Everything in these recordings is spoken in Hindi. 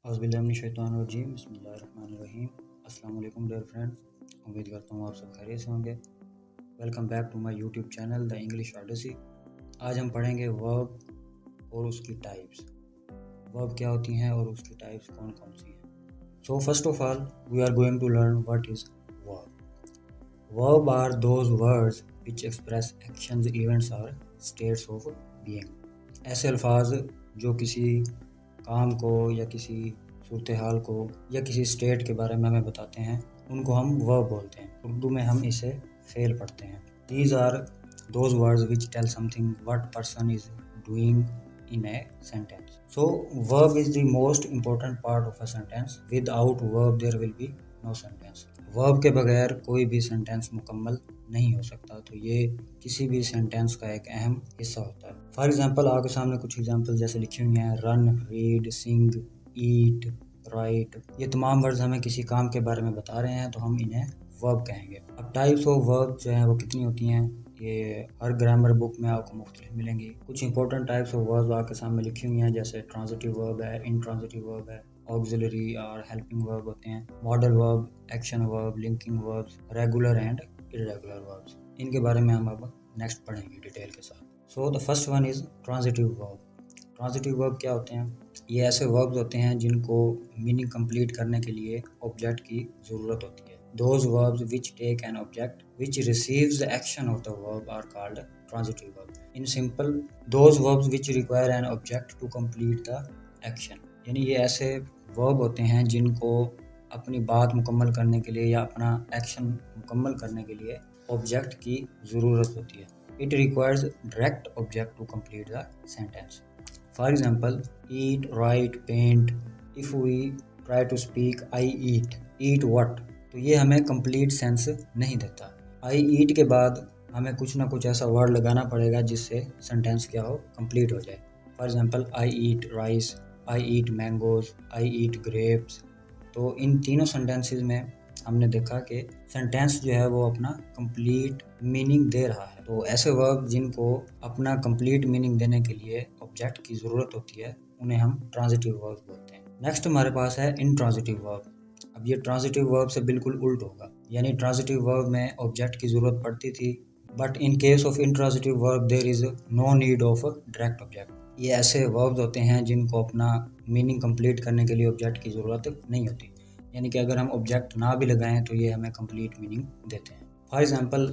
औज़ुबिल्लाहिमिनश्शैतानिर्रजीम बिस्मिल्लाहिर्रहमानिर्रहीम। अस्सलाम वालेकुम डियर फ्रेंड्स, उम्मीद करता हूँ आप सब खैरियत से होंगे। Welcome back to my YouTube channel the English odyssey. आज हम पढ़ेंगे वर्ब और उसकी टाइप्स। वर्ब क्या होती हैं और उसकी टाइप्स कौन कौन सी हैं। So first of all we are going to learn what is verb. Verb are those words which express actions, events और स्टेट्स ऑफ बीइंग। ऐसे अल्फाज जो किसी काम को या किसी सूरत हाल को या किसी स्टेट के बारे में हमें बताते हैं, उनको हम वर्ब बोलते हैं। उर्दू में हम इसे फेल पढ़ते हैं। These are those words which tell something what person is doing in a sentence. So verb is the most important part of a sentence. Without verb there will be no sentence. verb के बगैर कोई भी सेंटेंस मुकम्मल नहीं हो सकता, तो ये किसी भी सेंटेंस का एक अहम हिस्सा होता है। फॉर एग्जाम्पल आपके सामने कुछ एग्जाम्पल जैसे लिखी हुई हैं, रन, रीड, सिंग, ईट, राइट। ये तमाम वर्ड्स हमें किसी काम के बारे में बता रहे हैं, तो हम इन्हें वर्ब कहेंगे। अब टाइप्स ऑफ वर्ब जो हैं वो कितनी होती हैं, ये हर ग्रामर बुक में आपको मुख्तलिफ मिलेंगी। कुछ इंपॉर्टेंट टाइप्स ऑफ वर्ब आपके सामने लिखी हुई हैं, जैसे ट्रांजिटिव वर्ब है, इंट्रांजिटिव वर्ब है, ऑक्सिलरी और हेल्पिंग वर्ब होते हैं, modal verb, action verb, linking verbs, regular and irregular verbs. इनके बारे में हम अब नेक्स्ट पढ़ेंगे डिटेल के साथ। So the first one is transitive verb. Transitive verb क्या होते हैं? ये ऐसे वर्ब्स होते हैं जिनको मीनिंग कंप्लीट करने के लिए ऑब्जेक्ट की ज़रूरत होती है। Those verbs which take an object which receives the action of the verb are called transitive verb. In simple, those verbs which require an object to complete the action. यानी ये ऐसे verb होते हैं जिनको अपनी बात मुकम्मल करने के लिए या अपना एक्शन मुकम्मल करने के लिए ऑब्जेक्ट की ज़रूरत होती है। It requires direct object to complete the sentence. For example, eat, write, paint. If we try to speak I eat what? तो ये हमें कंप्लीट सेंस नहीं देता। आई ईट के बाद हमें कुछ ना कुछ ऐसा वर्ड लगाना पड़ेगा जिससे सेंटेंस क्या हो, कंप्लीट हो जाए। For example, I eat rice, I eat mangoes, I eat grapes. तो इन तीनों सेंटेंसेस में हमने देखा कि सेंटेंस जो है वो अपना कंप्लीट मीनिंग दे रहा है। तो ऐसे वर्ब जिनको अपना कंप्लीट मीनिंग देने के लिए ऑब्जेक्ट की ज़रूरत होती है, उन्हें हम ट्रांजिटिव वर्ब बोलते हैं। नेक्स्ट हमारे पास है इंट्रांजिटिव वर्ब। अब ये ट्रांजिटिव वर्ब से बिल्कुल उल्ट होगा, यानी ट्रांजिटिव वर्ब में ऑब्जेक्ट की ज़रूरत पड़ती थी, but in case of intransitive verb there is no need of direct object. ये ऐसे वर्ब्स होते हैं जिनको अपना मीनिंग कंप्लीट करने के लिए ऑब्जेक्ट की ज़रूरत नहीं होती, यानी कि अगर हम ऑब्जेक्ट ना भी लगाएं तो ये हमें कंप्लीट मीनिंग देते हैं। For example,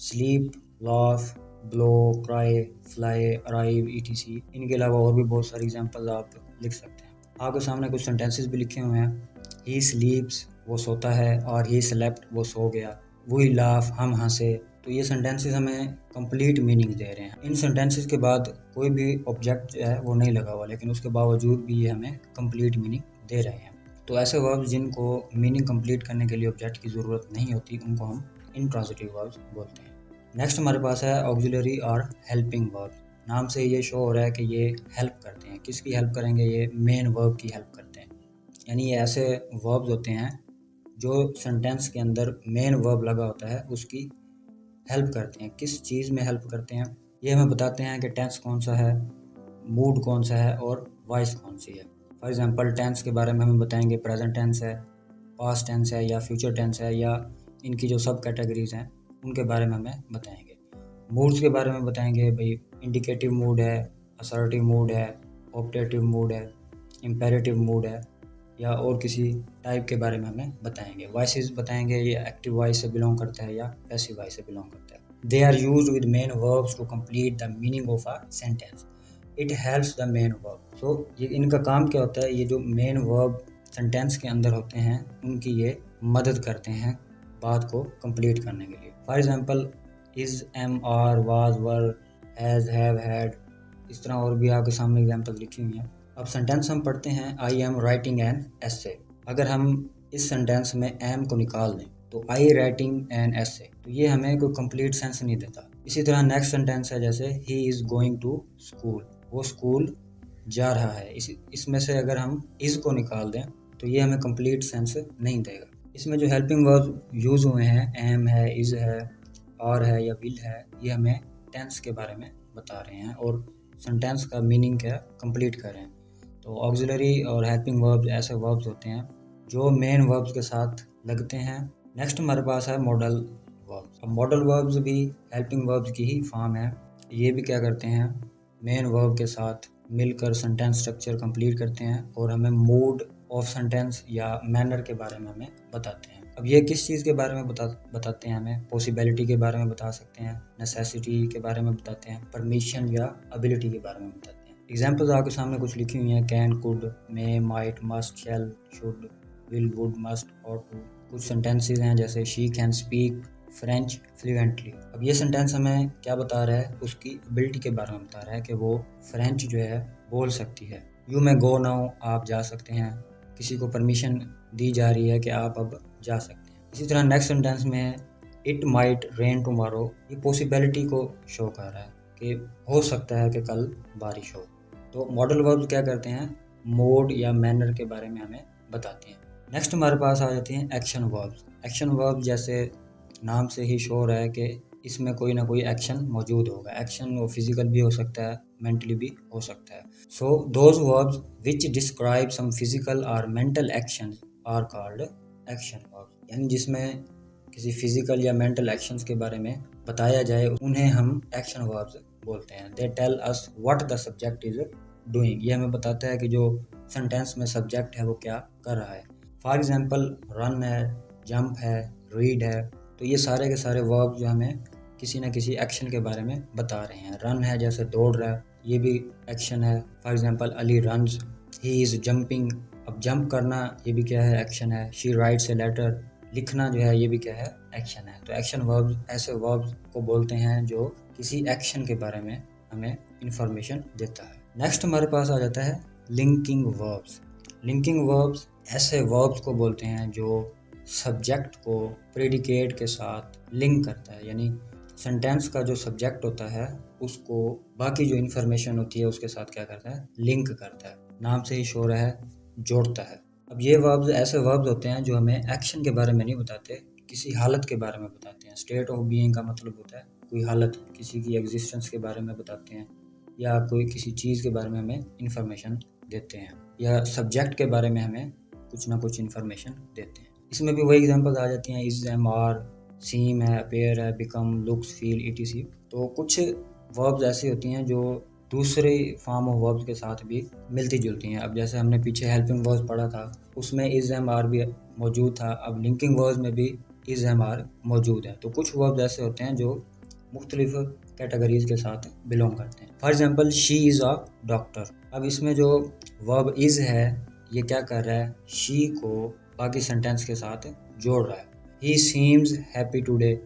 sleep, laugh, blow, cry, fly, arrive, etc. इनके अलावा और भी बहुत सारी एग्जांपल आप लिख सकते हैं। आपके सामने कुछ सेंटेंसेस भी लिखे हुए हैं। ही स्लीप्स, वो सोता है, और ही स्लेप्ट, वो सो गया। वी लाफ, हम हंसे। तो ये सेंटेंसेस हमें कंप्लीट मीनिंग दे रहे हैं। इन सेंटेंसेस के बाद कोई भी ऑब्जेक्ट जो है वो नहीं लगा हुआ, लेकिन उसके बावजूद भी ये हमें कंप्लीट मीनिंग दे रहे हैं। तो ऐसे वर्ब्स जिनको मीनिंग कंप्लीट करने के लिए ऑब्जेक्ट की ज़रूरत नहीं होती, उनको हम इंट्रांजिटिव वर्ब्स बोलते हैं। नेक्स्ट हमारे पास है ऑक्सिलरी और हेल्पिंग वर्ब। नाम से ये शो हो रहा है कि ये हेल्प करते हैं। किसकी हेल्प करेंगे? ये मेन वर्ब की हेल्प करते हैं। यानी ये ऐसे वर्ब्स होते हैं जो सेंटेंस के अंदर मेन वर्ब लगा होता है उसकी हेल्प करते हैं। किस चीज़ में हेल्प करते हैं? ये हमें बताते हैं कि टेंस कौन सा है, मूड कौन सा है और वॉइस कौन सी है। फॉर एग्जांपल, टेंस के बारे में हमें बताएंगे प्रेजेंट टेंस है, पास्ट टेंस है या फ्यूचर टेंस है, या इनकी जो सब कैटेगरीज हैं उनके बारे में हमें बताएंगे। मूड्स के बारे में बताएंगे, भाई इंडिकेटिव मूड है, असर्टिव मूड है, ऑप्टेटिव मूड है, इम्पेरेटिव मूड है, या और किसी टाइप के बारे में हमें बताएंगे। वॉइसेस बताएंगे, ये एक्टिव वॉइस से बिलोंग करता है या पैसिव वॉइस से बिलोंग करता है। They are used with main verbs to complete the meaning of a sentence. It helps the main verb. So ये इनका काम क्या होता है? ये जो मेन वर्ब सेंटेंस के अंदर होते हैं उनकी ये मदद करते हैं बात को कंप्लीट करने के लिए। For example, is, am, are, was, were, has, have, had. इस तरह और भी आपके सामने एग्जांपल लिखी हुई हैं। अब सेंटेंस हम पढ़ते हैं, I am writing an essay. अगर हम इस सेंटेंस में एम को निकाल दें तो आई राइटिंग एन एसे, तो ये हमें कोई कंप्लीट सेंस नहीं देता। इसी तरह नेक्स्ट सेंटेंस है, जैसे he is going to school, वो स्कूल जा रहा है। इसमें से अगर हम इज़ को निकाल दें तो ये हमें कंप्लीट सेंस नहीं देगा। इसमें जो हेल्पिंग वर्ब यूज़ हुए हैं, एम है, इज़ है, आर है या विल है, ये हमें टेंस के बारे में बता रहे हैं और सेंटेंस का मीनिंग क्या कंप्लीट कर रहे हैं। तो ऑक्सिलरी और हेल्पिंग वर्ब्स ऐसे वर्ब्स होते हैं जो मेन वर्ब्स के साथ लगते हैं। नेक्स्ट हमारे पास है मॉडल वर्ब्स। अब मॉडल वर्ब्स भी हेल्पिंग वर्ब्स की ही फॉर्म है। ये भी क्या करते हैं, मेन वर्ब के साथ मिलकर सेंटेंस स्ट्रक्चर कंप्लीट करते हैं और हमें मूड ऑफ सेंटेंस या मैनर के बारे में हमें बताते हैं। अब ये किस चीज़ के बारे में बताते हैं, हमें पॉसिबिलिटी के बारे में बता सकते हैं, नेसेसिटी के बारे में बताते हैं, परमिशन या एबिलिटी के बारे में बताते हैं। एग्जाम्पल्स आपके सामने कुछ लिखी हुई हैं, can, could, may, might, must, shall, should, will, would, must, ought to. कुछ सेंटेंसेस हैं जैसे she can speak French fluently. अब ये सेंटेंस हमें क्या बता रहा है, उसकी एबिलिटी के बारे में बता रहा है कि वो फ्रेंच जो है बोल सकती है। यू मे गो नाउ, आप जा सकते हैं, किसी को परमिशन दी जा रही है कि आप अब जा सकते हैं। इसी तरह नेक्स्ट सेंटेंस में है इट माइट रेन टुमारो, ये पॉसिबिलिटी को शो कर रहा है कि हो सकता है कि कल बारिश हो। तो मॉडल वर्ब्स क्या करते हैं, मोड या मैनर के बारे में हमें बताते हैं। नेक्स्ट हमारे पास आ जाते हैं एक्शन वर्ब्स। एक्शन वर्ब जैसे नाम से ही शो रहा है कि इसमें कोई ना कोई एक्शन मौजूद होगा। एक्शन वो फिजिकल भी हो सकता है, मेंटली भी हो सकता है। So those verbs which describe some physical और mental actions are called action verbs. यानी जिसमें किसी फिजिकल या मेंटल एक्शंस के बारे में बताया जाए उन्हें हम एक्शन वर्ब्स बोलते हैं। They tell us what the subject is doing, ये हमें बताता है कि जो सेंटेंस में सब्जेक्ट है वो क्या कर रहा है। फॉर एग्जाम्पल रन है, जंप है, रीड है। तो ये सारे के सारे वर्ब जो हमें किसी न किसी एक्शन के बारे में बता रहे हैं। रन है जैसे दौड़ रहा है, ये भी एक्शन है। For example Ali runs, he is jumping, अब जंप करना ये भी क्या है, एक्शन है। शी राइट्स ए लेटर, लिखना जो है ये भी क्या है, एक्शन है। तो एक्शन वर्ब्स ऐसे वर्ब्स को बोलते हैं जो किसी एक्शन के बारे में हमें इंफॉर्मेशन देता है। नेक्स्ट हमारे पास आ जाता है लिंकिंग वर्ब्स। लिंकिंग वर्ब्स ऐसे वर्ब्स को बोलते हैं जो सब्जेक्ट को प्रेडिकेट के साथ लिंक करता है। यानी सेंटेंस का जो सब्जेक्ट होता है उसको बाकी जो इन्फॉर्मेशन होती है उसके साथ क्या करता है, लिंक करता है। नाम से ही शो रहा है, जोड़ता है। अब ये वर्ब्स ऐसे वर्ब्स होते हैं जो हमें एक्शन के बारे में नहीं बताते, किसी हालत के बारे में बताते हैं। स्टेट ऑफ बीइंग का मतलब होता है कोई हालत, किसी की एग्जिस्टेंस के बारे में बताते हैं, या कोई किसी चीज़ के बारे में हमें इंफॉर्मेशन देते हैं, या सब्जेक्ट के बारे में हमें कुछ ना कुछ इन्फॉर्मेशन देते हैं। इसमें भी वही एग्जांपल्स आ जाती हैं, इज, एम, आर, सीम है, अपेयर है, बिकम, लुक्स, फील, ईटीसी। तो कुछ वर्ब्स ऐसी होती हैं जो दूसरे फॉर्म ऑफ वर्ब्स के साथ भी मिलती जुलती हैं। अब जैसे हमने पीछे हेल्पिंग वर्ब्स पढ़ा था उसमें इज, एम, आर भी मौजूद था, अब लिंकिंग वर्ब्स में भी इज, एम, आर मौजूद है। तो कुछ वर्ब्स ऐसे होते हैं जो मुख्तलिफ कैटेगरीज के साथ बिलोंग करते हैं। For example she is a doctor. अब इसमें जो वर्ब इज़ है ये क्या कर रहा है, शी को बाकी सेंटेंस के साथ जोड़ रहा है। ही सीम्स हैप्पी टुडे,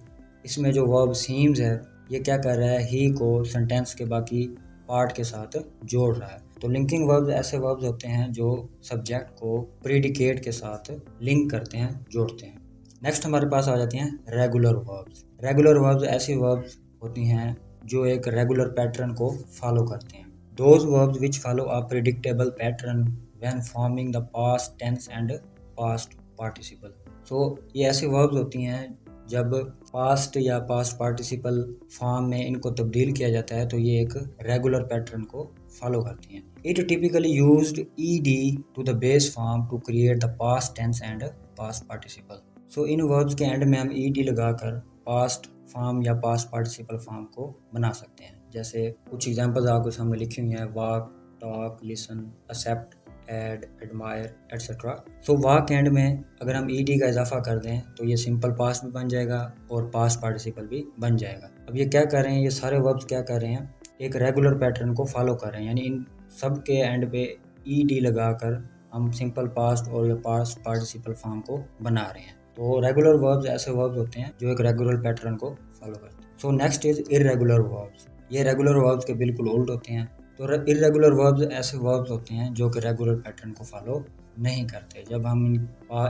इसमें जो वर्ब सीम्स है ये क्या कर रहा है, ही को सेंटेंस के बाकी पार्ट के साथ जोड़ रहा है। तो लिंकिंग वर्ब्स ऐसे वर्ब्स होते हैं जो सब्जेक्ट को प्रेडिकेट के साथ लिंक करते हैं, जोड़ते हैं। नेक्स्ट हमारे पास आ जाती हैं रेगुलर वर्ब्स। रेगुलर वर्ब्स ऐसी वर्ब्स होती हैं जो एक रेगुलर पैटर्न को फॉलो करते हैं। Those verbs which follow a predictable pattern when forming the past tense and past participle. So ये ऐसी वर्ब्स होती हैं जब पास्ट या पास्ट पार्टिसिपल फॉर्म में इनको तब्दील किया जाता है तो ये एक रेगुलर पैटर्न को फॉलो करती हैं। It typically used ED to the base form to create the past tense and past participle. So इन वर्ब्स के एंड में हम ईडी लगाकर पास्ट फॉर्म या पास्ट पार्टिसिपल फॉर्म को बना सकते हैं। जैसे कुछ एग्जांपल्स आपके सामने लिखी हुई हैं, walk, talk, listen, accept, add, admire, etcetera. So walk end में अगर हम ईडी का इजाफा कर दें तो ये सिंपल पास्ट भी बन जाएगा और पास्ट पार्टिसिपल भी बन जाएगा। अब ये क्या कर रहे हैं, ये सारे वर्ब्स क्या कर रहे हैं, एक रेगुलर पैटर्न को फॉलो कर रहे हैं। यानी इन सब के एंड पे ईडी लगाकर हम सिंपल पास्ट और पास्ट पार्टिसिपल फॉर्म को बना रहे हैं। तो रेगुलर वर्ब्स ऐसे वर्ब्स होते हैं जो एक रेगुलर पैटर्न को फॉलो करते हैं। So next is irregular verbs. ये रेगुलर वर्ब्स के बिल्कुल उल्ट होते हैं। तो इर्रेगुलर वर्ब्स ऐसे वर्ब्स होते हैं जो कि रेगुलर पैटर्न को फॉलो नहीं करते। जब हम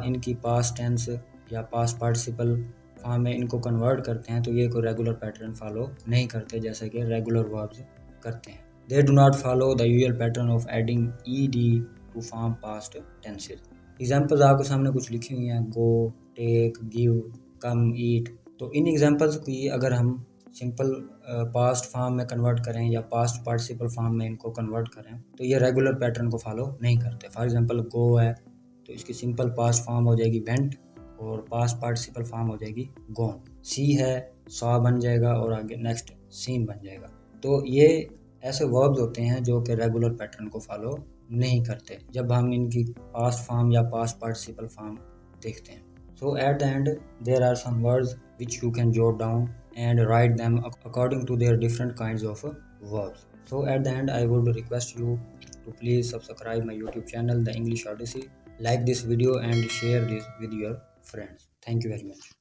इनकी पास्ट टेंस या पास्ट पार्टिसिपल फॉर्म में इनको कन्वर्ट करते हैं तो ये कोई रेगुलर पैटर्न फॉलो नहीं करते जैसे कि रेगुलर वर्ब्स करते हैं। They do not follow the usual pattern of adding ED to form past tenses. Examples आपके सामने कुछ लिखी हुई हैं, गो, टेक, गिव, कम, ईट। तो इन एग्जाम्पल्स की अगर हम सिंपल पास्ट फॉर्म में कन्वर्ट करें या पास्ट पार्टिसिपल फॉर्म में इनको कन्वर्ट करें तो ये रेगुलर पैटर्न को फॉलो नहीं करते। फॉर एग्जांपल गो है तो इसकी सिंपल पास्ट फॉर्म हो जाएगी वेंट और पास्ट पार्टिसिपल फॉर्म हो जाएगी गॉन। सी है सॉ बन जाएगा और आगे नेक्स्ट सीन बन जाएगा। तो ये ऐसे वर्ब्स होते हैं जो कि रेगुलर पैटर्न को फॉलो नहीं करते जब हम इनकी पास्ट फॉर्म या पास्ट पार्टिसिपल फॉर्म देखते हैं। So at the end there are some words which you can jot down and write them according to their different kinds of verbs. So at the end I would request you to please subscribe my YouTube channel The English Odyssey, like this video and share this with your friends. Thank you very much.